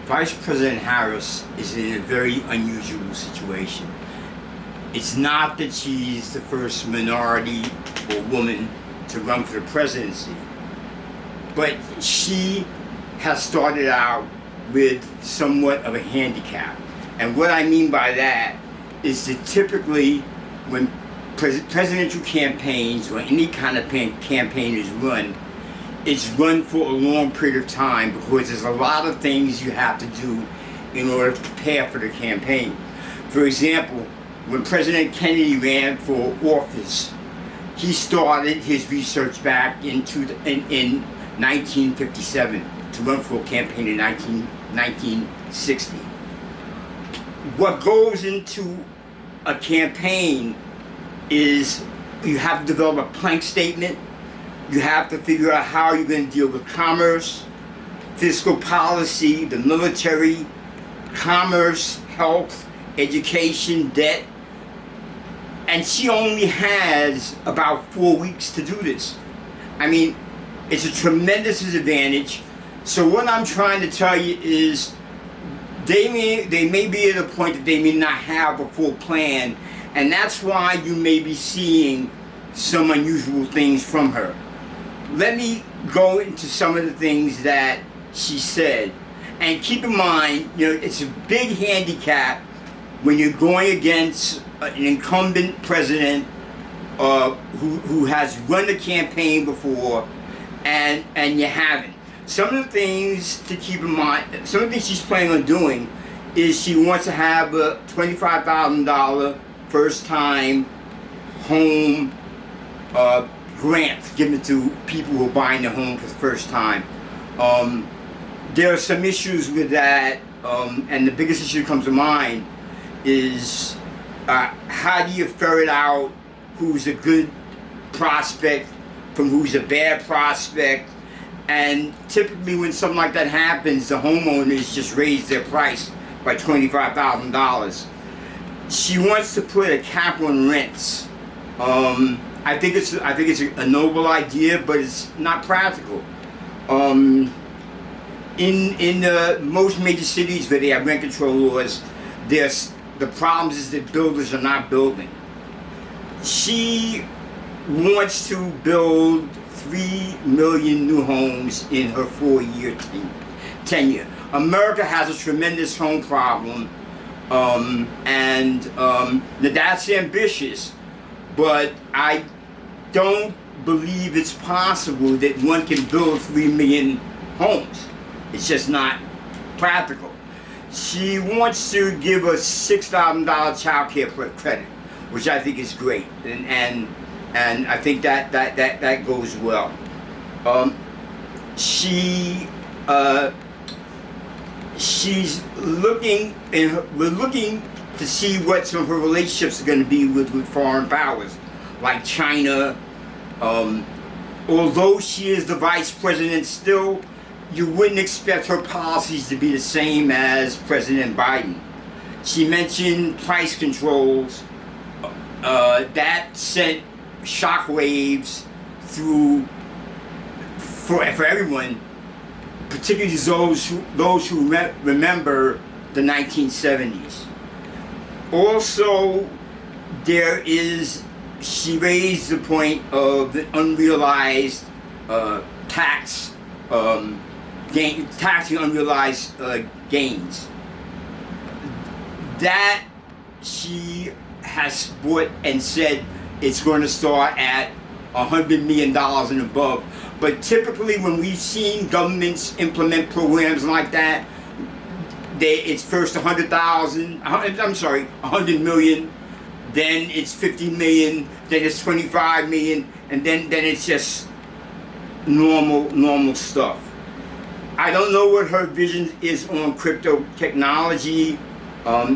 Vice President Harris is in a very unusual situation. It's not that she's the first minority or woman to run for the presidency, but she has started out with somewhat of a handicap. And what I mean by that is that typically when presidential campaigns or any kind of campaign is run, it's run for a long period of time because there's a lot of things you have to do in order to prepare for the campaign. For example, when President Kennedy ran for office, he started his research back in 1957 to run for a campaign in 1960. What goes into a campaign is you have to develop a plank statement. You have to figure out how you're going to deal with commerce, fiscal policy, the military, commerce, health, education, debt. And she only has about 4 weeks to do this. I mean, it's a tremendous disadvantage. So what I'm trying to tell you is they may be at a point that they may not have a full plan, and that's why you may be seeing some unusual things from her. Let me go into some of the things that she said. And keep in mind, it's a big handicap when you're going against an incumbent president who has run the campaign before and you haven't. Some of the things to keep in mind, some of the things she's planning on doing is she wants to have a $25,000 first time home grant given to people who are buying their home for the first time. There are some issues with that, and the biggest issue that comes to mind is how do you ferret out who's a good prospect from who's a bad prospect? And typically when something like that happens, the homeowners just raise their price by $25,000. She wants to put a cap on rents. I think it's a noble idea, but it's not practical. In most major cities where they have rent control laws, the problem is that builders are not building. She wants to build 3 million new homes in her 4-year tenure. America has a tremendous home problem, and that's ambitious, but I don't believe it's possible that one can build 3 million homes. It's just not practical. She wants to give a $6,000 child care credit, which I think is great, and I think that goes well. She's looking, and we're looking to see what some of her relationships are going to be with foreign powers, like China. Although she is the vice president still, you wouldn't expect her policies to be the same as President Biden. She mentioned price controls. That sent shockwaves for everyone, particularly those who remember the 1970s. Also, she raised the point of the unrealized taxing unrealized gains. That she has bought and said it's going to start at $100 million and above. But typically when we've seen governments implement programs like that, it's first 100 million, then it's 50 million, then it's 25 million, and then it's just normal stuff. I don't know what her vision is on crypto technology.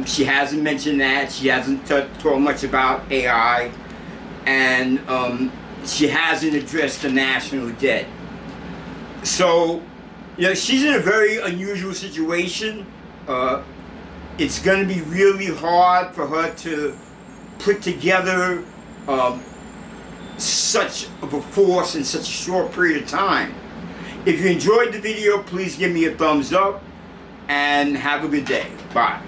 She hasn't mentioned that. She hasn't talked much about AI, and she hasn't addressed the national debt. So, she's in a very unusual situation. It's going to be really hard for her to put together such of a force in such a short period of time. If you enjoyed the video, please give me a thumbs up. and have a good day. Bye.